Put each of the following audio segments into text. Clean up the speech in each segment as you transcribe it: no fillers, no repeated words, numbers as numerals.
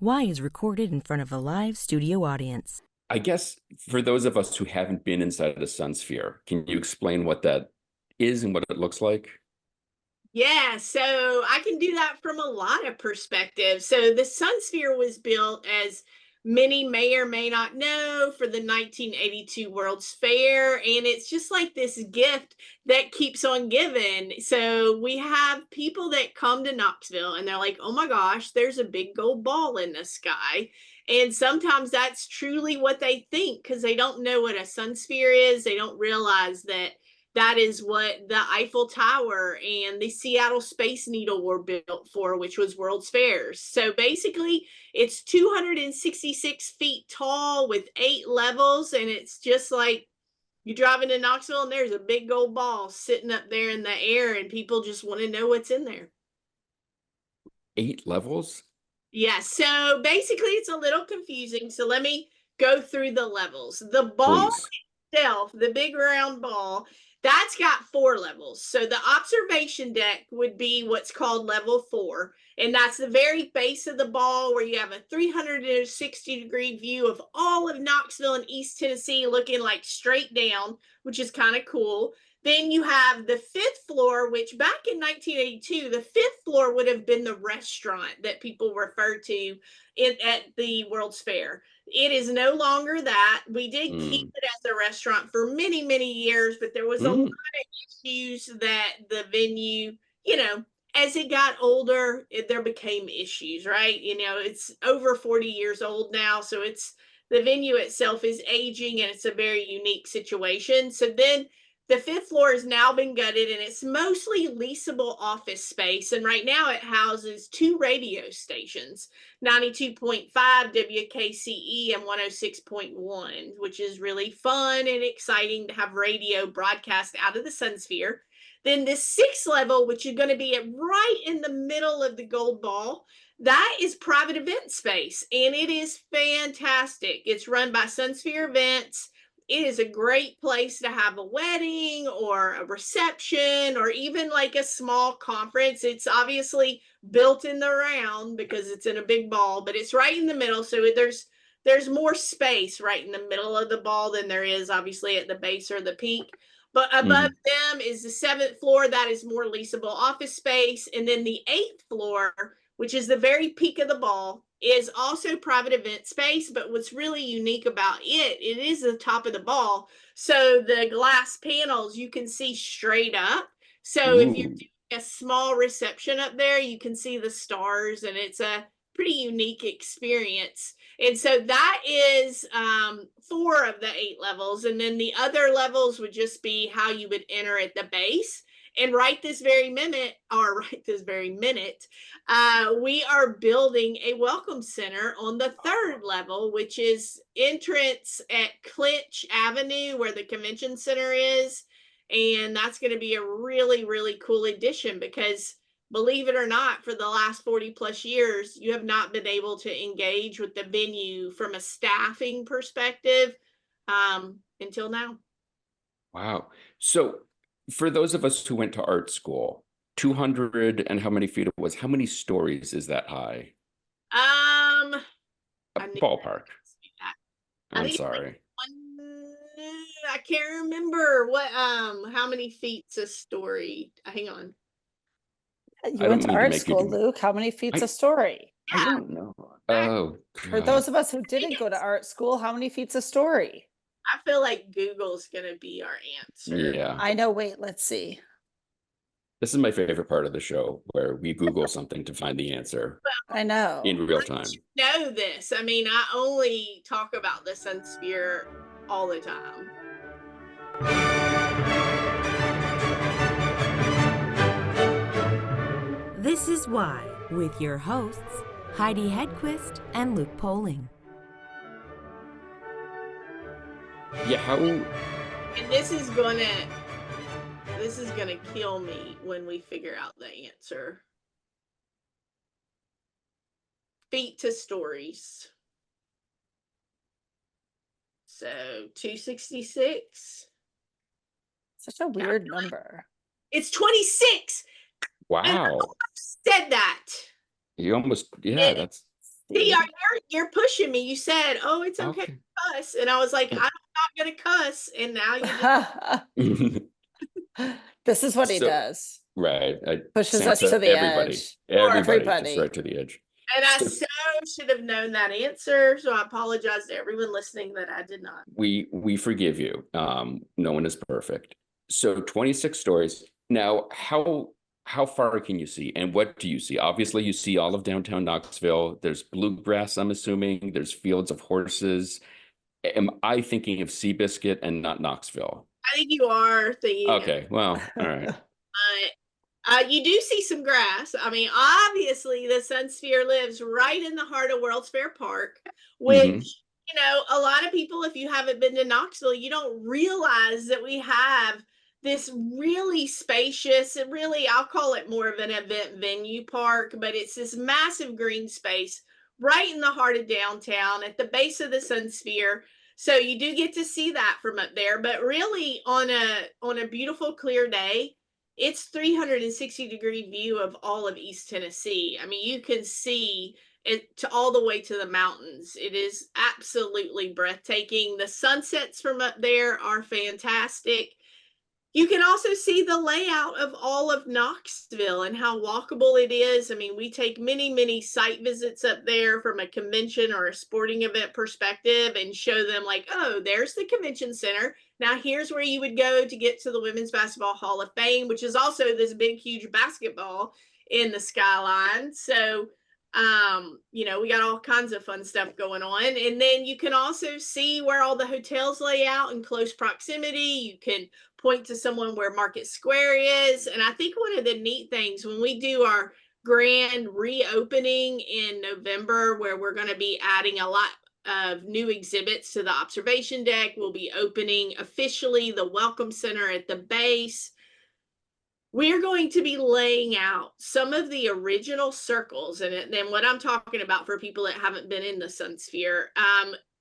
Y is recorded in front of a live studio audience. I guess for those of us who haven't been inside the Sunsphere, can you explain what that is and what it looks like? Yeah, so I can do that from a lot of perspectives. So the Sunsphere was built, as many may or may not know, for the 1982 World's Fair, and it's just like this gift that keeps on giving. So we have people that come to Knoxville and they're like, "Oh my gosh, there's a big gold ball in the sky." And sometimes that's truly what they think because they don't know what a Sunsphere is. They don't realize that is what the Eiffel Tower and the Seattle Space Needle were built for, which was World's Fairs. So basically, it's 266 feet tall with 8 levels, and it's just like you drive into Knoxville and there's a big gold ball sitting up there in the air, and people just want to know what's in there. 8 levels? Yeah, so basically, it's a little confusing. So let me go through the levels. The ball Please. itself, the big round ball, that's got 4 levels. So the observation deck would be what's called level 4. And that's the very base of the ball where you have a 360-degree view of all of Knoxville and East Tennessee looking like straight down, which is kind of cool. Then you have the 5th floor, which back in 1982, the 5th floor would have been the restaurant that people refer to at the World's Fair. It is no longer that. We did keep it as a restaurant for many, many years, but there was a lot of issues that the venue, as it got older, there became issues, right? It's over 40 years old now, so the venue itself is aging and it's a very unique situation. So then the 5th floor has now been gutted and it's mostly leasable office space. And right now it houses 2 radio stations, 92.5 WKCE and 106.1, which is really fun and exciting to have radio broadcast out of the Sunsphere. Then the 6th level, which is going to be right in the middle of the gold ball, that is private event space, and it is fantastic. It's run by Sunsphere Events. It is a great place to have a wedding or a reception or even like a small conference. It's obviously built in the round because it's in a big ball, but it's right in the middle. So there's more space right in the middle of the ball than there is obviously at the base or the peak. But above them is the 7th floor. That is more leasable office space. And then the 8th floor, which is the very peak of the ball, is also private event space. But what's really unique about it is the top of the ball. So the glass panels you can see straight up. So if you're doing a small reception up there, you can see the stars, and it's a pretty unique experience. And so that is 4 of the 8 levels. And then the other levels would just be how you would enter at the base. And right this very minute, we are building a welcome center on the 3rd level, which is entrance at Clinch Avenue, where the convention center is. And that's going to be a really, really cool addition because, believe it or not, for the last 40 plus years, you have not been able to engage with the venue from a staffing perspective until now. Wow. So for those of us who went to art school, 200 and how many feet it was, how many stories is that high? A ballpark. I'm think sorry. I can't remember how many feet's a story. Hang on. You went to art school, Luke. How many feet's a story? I don't know. Oh, for those of us who didn't go to art school, how many feet's a story? I feel like Google's gonna be our answer. Yeah. I know. Wait, let's see. This is my favorite part of the show, where we Google something to find the answer. I know. In real time. You know this. I mean, I only talk about the Sunsphere all the time. This is Why, with your hosts, Heidi Hedquist and Luke Poling. Yeah, how... And this is gonna kill me when we figure out the answer. Feet to stories. So 266. Such a weird number. It's 26. Wow. And I said that. You almost, yeah, that's See, you're pushing me. You said, "Oh, it's okay Okay. to cuss," and I was like, "I'm not gonna cuss," and now you just This is what he So, does. right. Pushes us Santa, to the edge. everybody, just Everybody. right to the edge. and I So so should have known that answer. So I apologize to everyone listening that I did not. we forgive you. No one is perfect. So 26 stories. Now, how far can you see, and what do you see? Obviously, you see all of downtown Knoxville. There's bluegrass, I'm assuming. There's fields of horses. Am I thinking of Seabiscuit and not Knoxville? I think you are thinking. Okay, well, all right. You do see some grass. I mean, obviously, the Sunsphere lives right in the heart of World's Fair Park, which, you know, a lot of people, if you haven't been to Knoxville, you don't realize that we have this really spacious and really, I'll call it more of an event venue park, but it's this massive green space right in the heart of downtown at the base of the Sunsphere. So you do get to see that from up there, but really on a beautiful clear day, it's 360-degree view of all of East Tennessee. I mean, you can see it to all the way to the mountains. It is absolutely breathtaking. The sunsets from up there are fantastic. You can also see the layout of all of Knoxville and how walkable it is. I mean, we take many, many site visits up there from a convention or a sporting event perspective and show them like, oh, there's the convention center. Now here's where you would go to get to the Women's Basketball Hall of Fame, which is also this big, huge basketball in the skyline. So, you know, we got all kinds of fun stuff going on. And then you can also see where all the hotels lay out in close proximity. You can point to someone where Market Square is. And I think one of the neat things when we do our grand reopening in November, where we're going to be adding a lot of new exhibits to the observation deck, we'll be opening officially the Welcome Center at the base. We're going to be laying out some of the original circles. And then what I'm talking about for people that haven't been in the Sunsphere,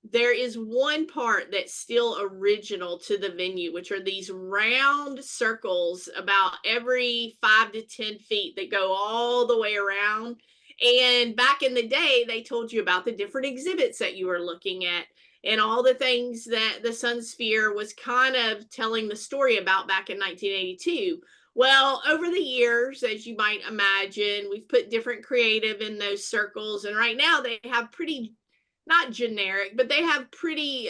there is one part that's still original to the venue, which are these round circles about every 5 to 10 feet that go all the way around. And back in the day, they told you about the different exhibits that you were looking at and all the things that the Sunsphere was kind of telling the story about back in 1982. Well, over the years, as you might imagine, we've put different creative in those circles. And right now they have pretty, not generic, but they have pretty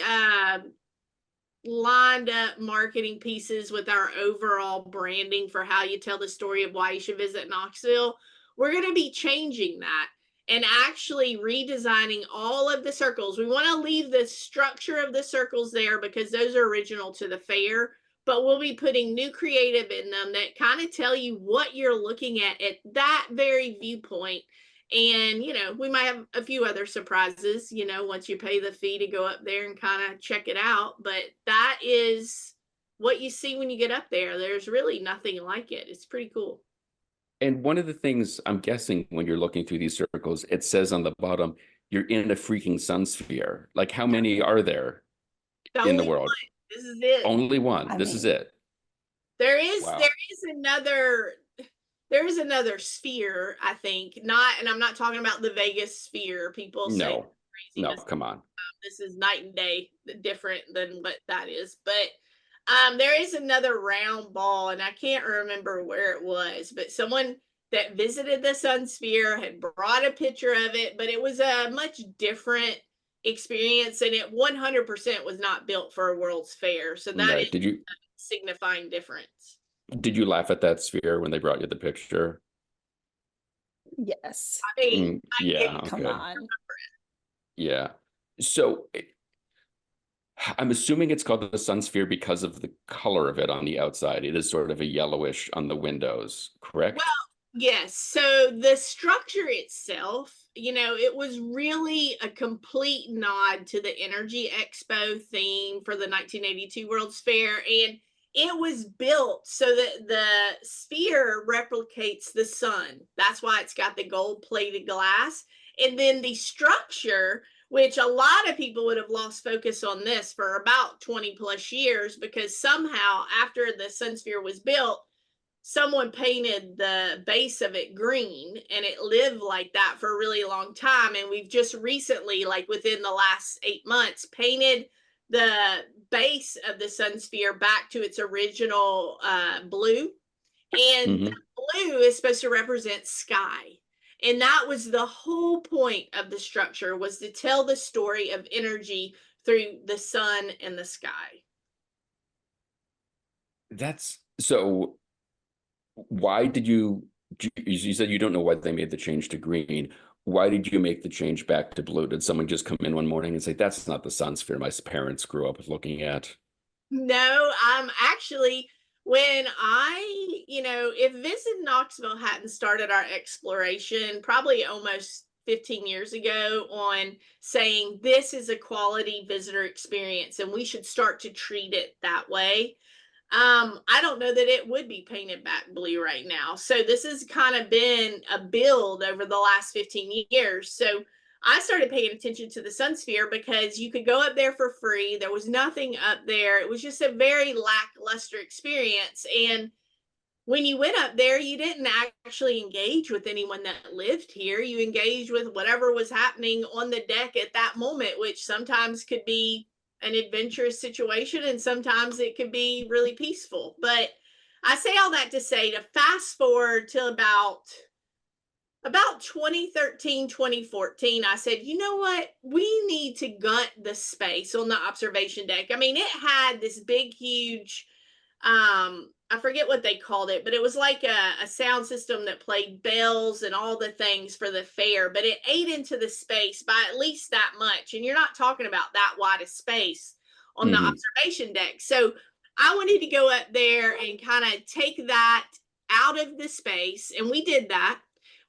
lined up marketing pieces with our overall branding for how you tell the story of why you should visit Knoxville. We're going to be changing that and actually redesigning all of the circles. We want to leave the structure of the circles there because those are original to the fair, but we'll be putting new creative in them that kind of tell you what you're looking at that very viewpoint. And, you know, we might have a few other surprises, you know, once you pay the fee to go up there and kind of check it out. But that is what you see when you get up there. There's really nothing like it. It's pretty cool. And one of the things I'm guessing when you're looking through these circles, it says on the bottom, you're in a freaking Sunsphere. Like, how many are there in the world? One. This is it. Only one. This is it. There is another sphere, I think. Not, and I'm not talking about the Vegas sphere. People say no, come on. This is night and day different than what that is. But there is another round ball, and I can't remember where it was, but someone that visited the Sunsphere had brought a picture of it, but it was a much different experience, and it 100% was not built for a World's Fair. So that is a signifying difference. Did you laugh at that sphere when they brought you the picture? Yes. I mean, yeah. Come on. Yeah. So I'm assuming it's called the Sunsphere because of the color of it on the outside. It is sort of a yellowish on the windows, correct? Well, yes. So the structure itself, you know, it was really a complete nod to the Energy Expo theme for the 1982 World's Fair. And it was built so that the sphere replicates the sun. That's why it's got the gold-plated glass. And then the structure, which a lot of people would have lost focus on this for about 20 plus years, because somehow after the Sunsphere was built, someone painted the base of it green, and it lived like that for a really long time. And we've just recently, like within the last 8 months, painted the base of the Sunsphere back to its original blue. And the blue is supposed to represent sky. And that was the whole point of the structure, was to tell the story of energy through the sun and the sky. That's so. Why did you said you don't know why they made the change to green. Why did you make the change back to blue? Did someone just come in one morning and say, that's not the Sunsphere my parents grew up looking at? No, actually, when if Visit Knoxville hadn't started our exploration probably almost 15 years ago on saying this is a quality visitor experience and we should start to treat it that way, I don't know that it would be painted back blue right now. So this has kind of been a build over the last 15 years. So I started paying attention to the Sunsphere because you could go up there for free. There was nothing up there. It was just a very lackluster experience. And when you went up there, you didn't actually engage with anyone that lived here. You engaged with whatever was happening on the deck at that moment, which sometimes could be an adventurous situation and sometimes it could be really peaceful. But I say all that to say, to fast forward to about 2013, 2014, I said, you know what? We need to gut the space on the observation deck. I mean, it had this big, huge, I forget what they called it, but it was like a sound system that played bells and all the things for the fair, but it ate into the space by at least that much. And you're not talking about that wide of space on the observation deck. So I wanted to go up there and kind of take that out of the space. And we did that.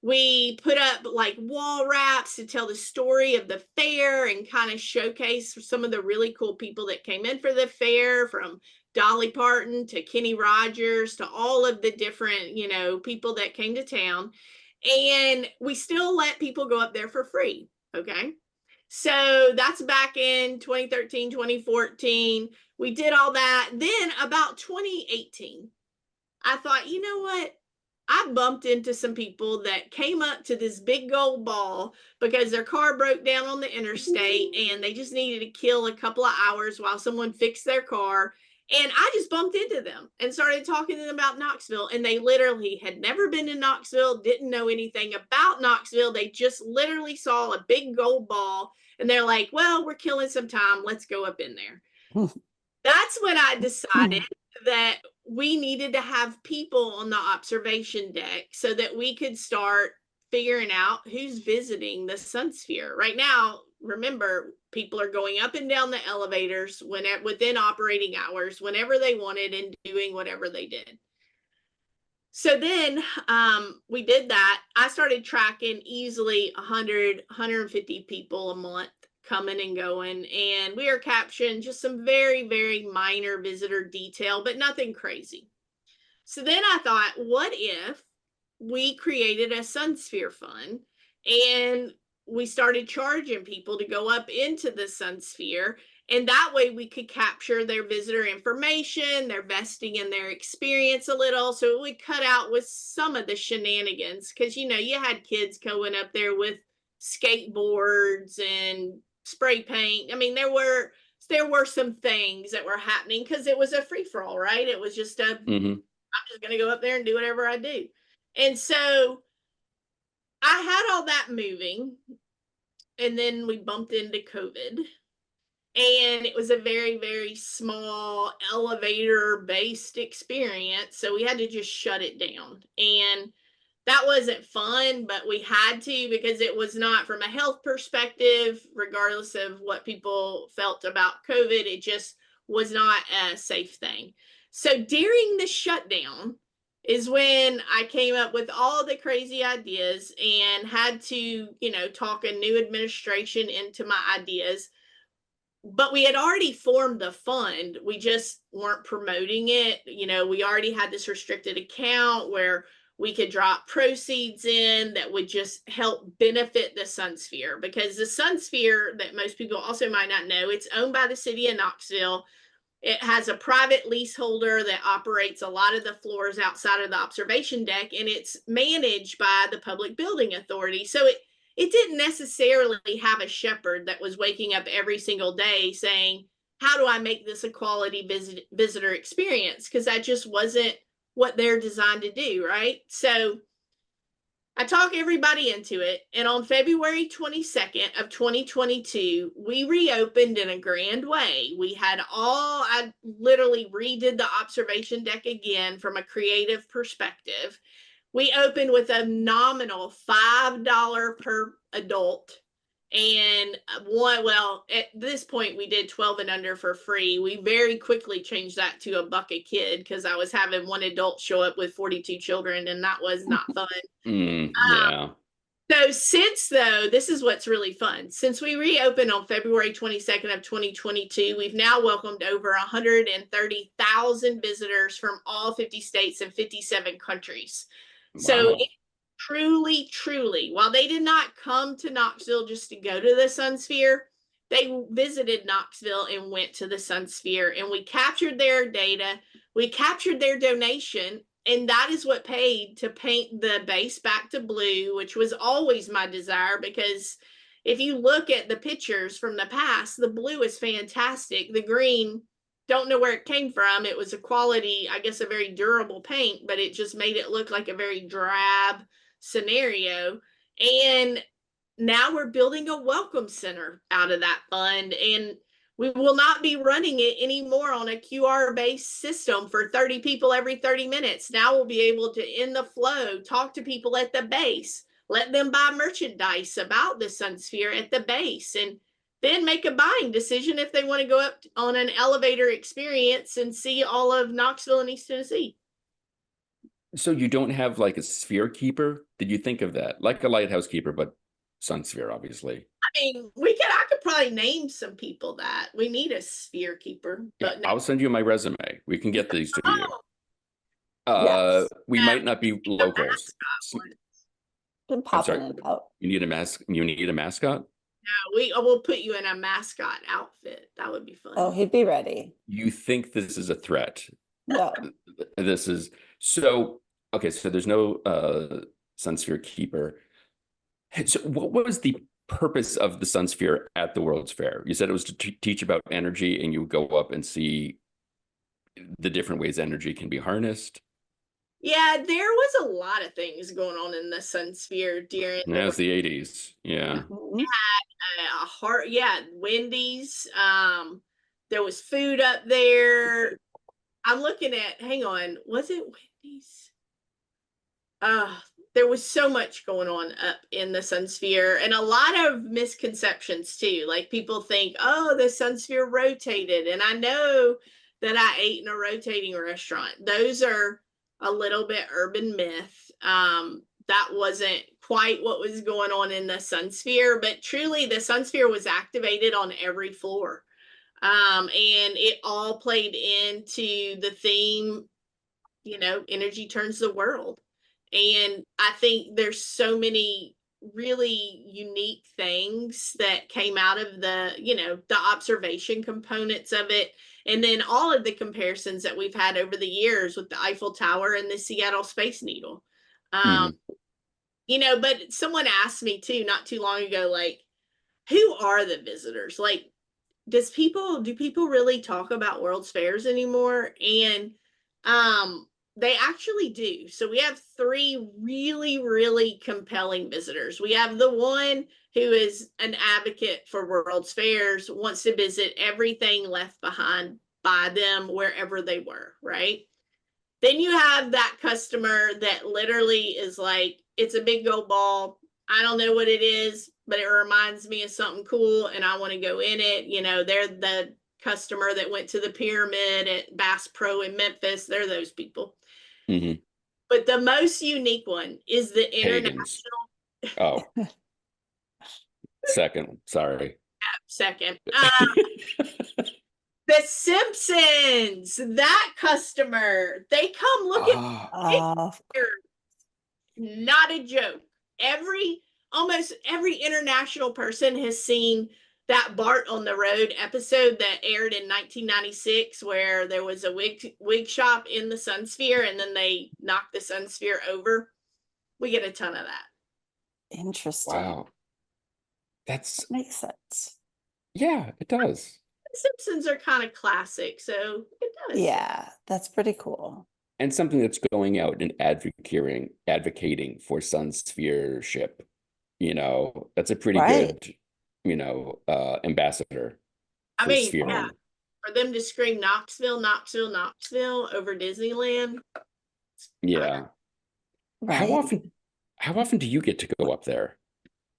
We put up like wall wraps to tell the story of the fair and kind of showcase some of the really cool people that came in for the fair, from Dolly Parton to Kenny Rogers to all of the different, people that came to town. And we still let people go up there for free. Okay. So that's back in 2013, 2014. We did all that. Then about 2018, I thought, you know what? I bumped into some people that came up to this big gold ball because their car broke down on the interstate and they just needed to kill a couple of hours while someone fixed their car. And I just bumped into them and started talking to them about Knoxville. And they literally had never been to Knoxville, didn't know anything about Knoxville. They just literally saw a big gold ball and they're like, well, we're killing some time. Let's go up in there. That's when I decided that we needed to have people on the observation deck so that we could start figuring out who's visiting the Sunsphere. Right now, remember, people are going up and down the elevators within operating hours, whenever they wanted, and doing whatever they did. So then we did that. I started tracking easily 100, 150 people a month coming and going, and we are capturing just some very, very minor visitor detail, but nothing crazy. So then I thought, what if we created a Sunsphere fund and we started charging people to go up into the Sunsphere, and that way we could capture their visitor information, their vesting in their experience a little, so it would cut out with some of the shenanigans, because you had kids going up there with skateboards and spray paint. I mean, there were some things that were happening because it was a free-for-all, right? It was just I'm just going to go up there and do whatever I do. And so I had all that moving, and then we bumped into COVID, and it was a very, very small elevator-based experience, so we had to just shut it down. And that wasn't fun, but we had to, because it was not, from a health perspective, regardless of what people felt about COVID, it just was not a safe thing. So during the shutdown is when I came up with all the crazy ideas and had to, talk a new administration into my ideas. But we had already formed the fund. We just weren't promoting it. We already had this restricted account where we could drop proceeds in that would just help benefit the Sunsphere, because the Sunsphere, that most people also might not know, it's owned by the city of Knoxville. It has a private leaseholder that operates a lot of the floors outside of the observation deck, and it's managed by the Public Building Authority. So it didn't necessarily have a shepherd that was waking up every single day saying, how do I make this a quality visitor experience? Because that just wasn't what they're designed to do, right? So I talk everybody into it. And on February 22nd of 2022, we reopened in a grand way. I literally redid the observation deck again from a creative perspective. We opened with a nominal $5 per adult. And at this point, we did 12 and under for free. We very quickly changed that to $1 a kid because I was having one adult show up with 42 children, and that was not fun. Yeah. So this is what's really fun. Since we reopened on February 22nd of 2022, we've now welcomed over 130,000 visitors from all 50 states and 57 countries. Wow. So truly, while they did not come to Knoxville just to go to the Sunsphere, they visited Knoxville and went to the Sunsphere, and we captured their data, we captured their donation, and that is what paid to paint the base back to blue, which was always my desire, because if you look at the pictures from the past, the blue is fantastic. The green, don't know where it came from. It was a quality, I guess, a very durable paint, but it just made it look like a very drab scenario. And now we're building a welcome center out of that fund, and we will not be running it anymore on a QR based system for 30 people every 30 minutes. Now we'll be able to, in the flow, talk to people at the base, let them buy merchandise about the Sunsphere at the base, and then make a buying decision if they want to go up on an elevator experience and see all of Knoxville and East Tennessee. So you don't have like a sphere keeper? Did you think of that? Like a lighthouse keeper, but Sunsphere, obviously. I mean, I could probably name some people that. We need a sphere keeper. But yeah, I'll send you my resume. We can get these to you. Yes. We might not be locals. Been popping in and out. You need a mascot? No, we'll put you in a mascot outfit. That would be fun. Oh, he'd be ready. You think this is a threat? No. This is so okay. So there's no Sunsphere keeper. So what was the purpose of the Sunsphere at the World's Fair? You said it was to teach about energy, and you would go up and see the different ways energy can be harnessed. Yeah, there was a lot of things going on in the Sunsphere during. That was the 80s. Yeah. We had Wendy's. There was food up there. I'm looking at, hang on, was it Wendy's? There was so much going on up in the Sunsphere, and a lot of misconceptions too. Like, people think, oh, the Sunsphere rotated. And I know that I ate in a rotating restaurant. Those are a little bit urban myth. That wasn't quite what was going on in the Sunsphere, but truly the Sunsphere was activated on every floor. And it all played into the theme, energy turns the world. And I think there's so many really unique things that came out of the observation components of it. And then all of the comparisons that we've had over the years with the Eiffel Tower and the Seattle Space Needle. But someone asked me too, not too long ago, like, who are the visitors? Like, do people really talk about World's Fairs anymore? And they actually do. So we have 3 really, really compelling visitors. We have the one who is an advocate for World's Fairs, wants to visit everything left behind by them wherever they were, right? Then you have that customer that literally is like, it's a big gold ball. I don't know what it is, but it reminds me of something cool and I want to go in it. They're the customer that went to the pyramid at Bass Pro in Memphis. They're those people. Mm-hmm. But the most unique one is the international. Oh, second. Sorry. Second. The Simpsons, that customer, they come looking. Not a joke. Almost every international person has seen that Bart on the Road episode that aired in 1996, where there was a wig shop in the Sunsphere, and then they knocked the Sunsphere over. We get a ton of that. Interesting. Wow. Makes sense. Yeah, it does. The Simpsons are kind of classic, so it does. Yeah, that's pretty cool. And something that's going out and advocating for Sunsphere-ship. That's a pretty good, ambassador I for mean, Sphere. yeah, for them to scream Knoxville, Knoxville, Knoxville over Disneyland. Yeah. Right. How often do you get to go up there?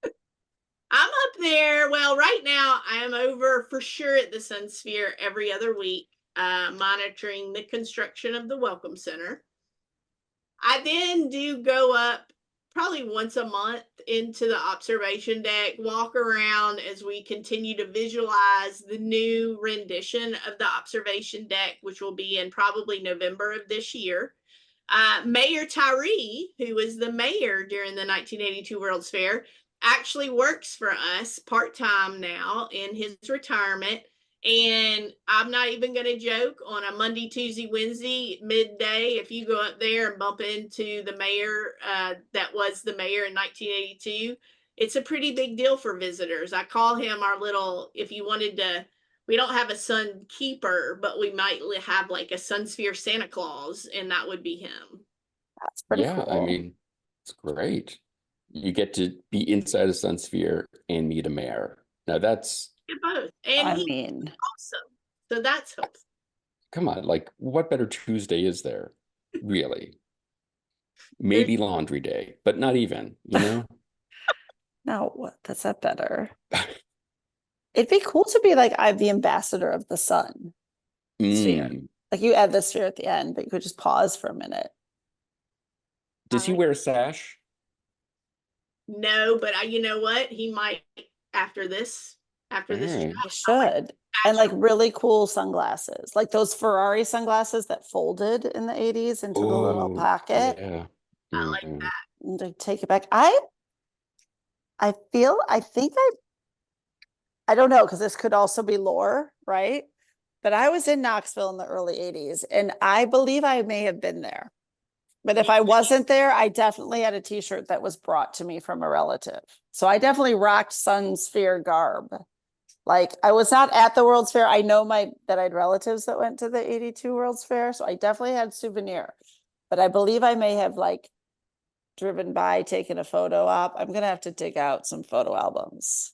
I'm up there. Well, right now I am over for sure at the Sunsphere every other week, monitoring the construction of the Welcome Center. I then do go up probably once a month into the observation deck, walk around as we continue to visualize the new rendition of the observation deck, which will be in probably November of this year. Mayor Tyree, who was the mayor during the 1982 World's Fair, actually works for us part-time now in his retirement. And I'm not even going to joke, on a Monday, Tuesday, Wednesday, midday, if you go up there and bump into the mayor that was the mayor in 1982, it's a pretty big deal for visitors. I call him our little, if you wanted to, we don't have a sun keeper, but we might have like a Sunsphere Santa Claus, and that would be him. That's pretty cool. I mean, it's great. You get to be inside a Sunsphere and meet a mayor. Now that's both. And he's awesome. So that's helpful. Come on, like, what better Tuesday is there? Really? Maybe laundry day, but not even, No, that's not better. It'd be cool to be like, I'm the ambassador of the sun sphere. Like, you add the sphere at the end, but you could just pause for a minute. Does he wear a sash? No, but you know what? He might after this. He should. And like really cool sunglasses, like those Ferrari sunglasses that folded in the 80s into the little pocket. Yeah. I like that. And to take it back. I don't know, because this could also be lore, right? But I was in Knoxville in the early 80s, and I believe I may have been there. But if I wasn't there, I definitely had a t-shirt that was brought to me from a relative. So I definitely rocked Sunsphere garb. Like, I was not at the World's Fair. I know that I had relatives that went to the 82 World's Fair. So I definitely had souvenir. But I believe I may have like driven by, taken a photo op. I'm going to have to dig out some photo albums.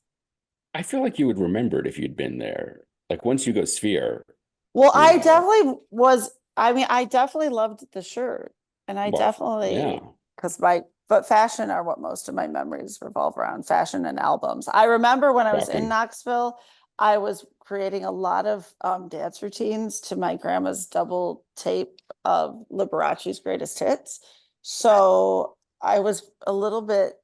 I feel like you would remember it if you'd been there. Like, once you go Sphere. Well, I definitely was. I mean, I definitely loved the shirt. And I definitely, but fashion are what most of my memories revolve around, fashion and albums. I remember when I was in Knoxville, I was creating a lot of dance routines to my grandma's double tape of Liberace's Greatest Hits. So I was a little bit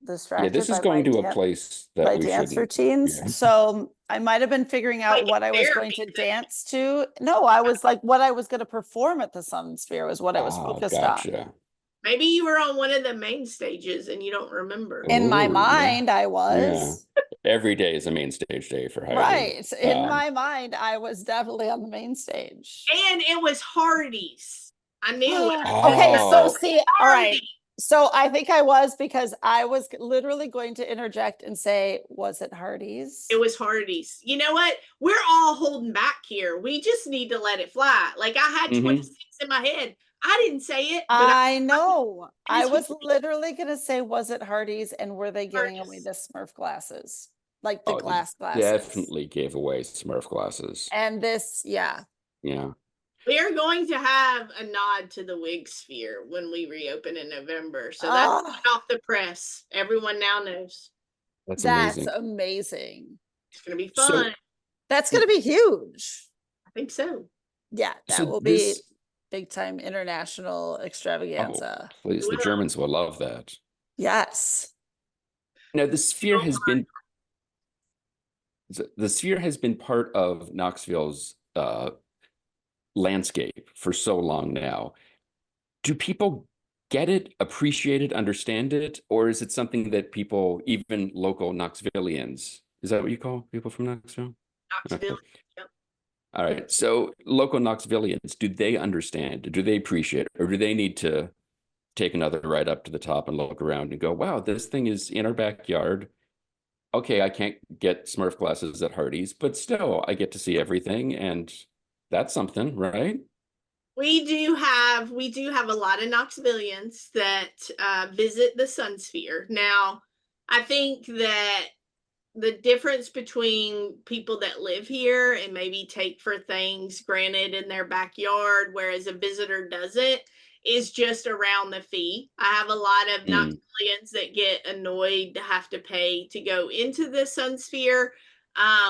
distracted. Yeah, this is going to a place that by dance routines. Yeah. So I might have been figuring out what I was going to dance to. No, I was like, what I was going to perform at the Sunsphere was what I was focused on. Maybe you were on one of the main stages and you don't remember. In my mind, I was. Yeah. Every day is a main stage day for Heidi. Right. In my mind, I was definitely on the main stage. And it was Hardee's. I knew it. Okay, so see, all right. So I think I was, because I was literally going to interject and say, was it Hardee's? It was Hardee's. You know what? We're all holding back here. We just need to let it fly. Like, I had 26 in my head. I didn't say it. But I know. I was literally going to say, was it Hardee's? And were they giving away the Smurf glasses? Like the glass glasses? Definitely gave away Smurf glasses. And this, yeah. We are going to have a nod to the wig sphere when we reopen in November. So that's off the press. Everyone now knows. That's amazing. It's going to be fun. That's going to be huge. I think so. Yeah, that will be big time international extravaganza. Oh, please, the Germans will love that. Yes. Now, the sphere has been part of Knoxville's landscape for so long now. Do people get it, appreciate it, understand it, or is it something that people, even local Knoxvillians, Is that what you call people from Knoxville? Knoxville. Okay. Yep. All right. So local Knoxvillians, do they understand? Do they appreciate it? Or do they need to take another ride up to the top and look around and go, wow, this thing is in our backyard. Okay, I can't get Smurf glasses at Hardee's, but still I get to see everything, and that's something, right? We do have a lot of Knoxvillians that visit the Sunsphere. Now, I think that the difference between people that live here and maybe take for things granted in their backyard, whereas a visitor doesn't, is just around the fee. I have a lot of Knoxvillians that get annoyed to have to pay to go into the Sunsphere.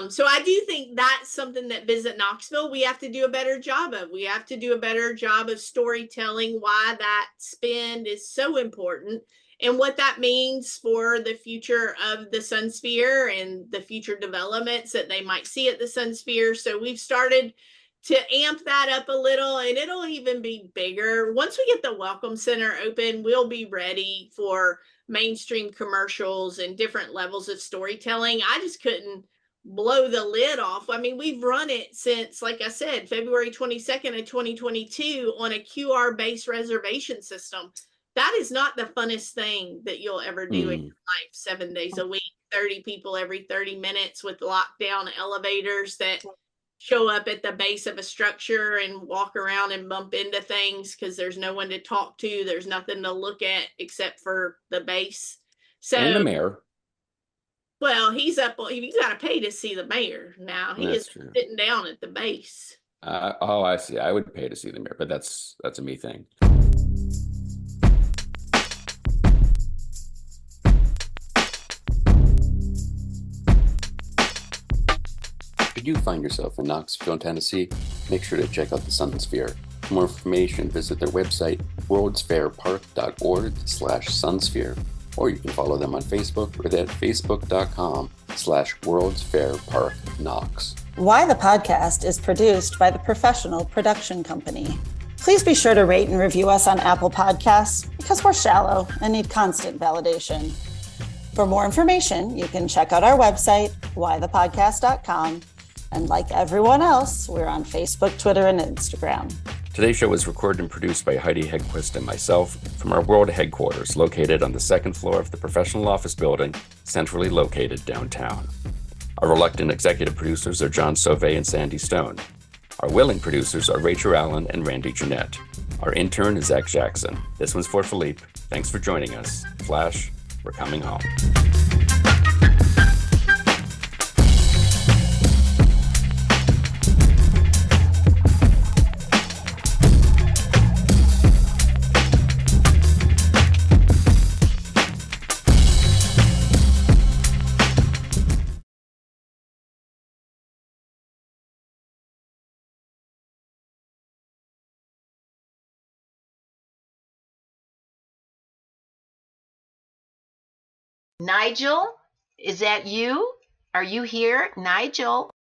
So I do think that's something that Visit Knoxville, we have to do a better job of. We have to do a better job of storytelling why that spend is so important and what that means for the future of the Sunsphere and the future developments that they might see at the Sunsphere. So we've started to amp that up a little, and it'll even be bigger. Once we get the Welcome Center open, we'll be ready for mainstream commercials and different levels of storytelling. I just couldn't blow the lid off. I mean, we've run it since, like I said, February 22nd of 2022 on a QR-based reservation system. That is not the funnest thing that you'll ever do in your life, 7 days a week, 30 people every 30 minutes with lockdown elevators that show up at the base of a structure and walk around and bump into things because there's no one to talk to. There's nothing to look at except for the base. So, and the mayor. well, he's up. You got to pay to see the mayor now. He That's is true. sitting down at the base. Oh, I see. I would pay to see the mayor, but that's a me thing. If you find yourself in Knoxville, Tennessee, make sure to check out the Sunsphere. For more information, visit their website, worldsfairpark.org/Sunsphere, or you can follow them on Facebook or at facebook.com/worldsfairparkknox. Why the Podcast is produced by the Professional Production Company. Please be sure to rate and review us on Apple Podcasts because we're shallow and need constant validation. For more information, you can check out our website, whythepodcast.com. And like everyone else, we're on Facebook, Twitter, and Instagram. Today's show was recorded and produced by Heidi Hedquist and myself from our world headquarters located on the second floor of the professional office building, centrally located downtown. Our reluctant executive producers are John Sauvé and Sandy Stone. Our willing producers are Rachel Allen and Randy Jeanette. Our intern is Zach Jackson. This one's for Philippe. Thanks for joining us. Flash, we're coming home. Nigel, is that you? Are you here, Nigel?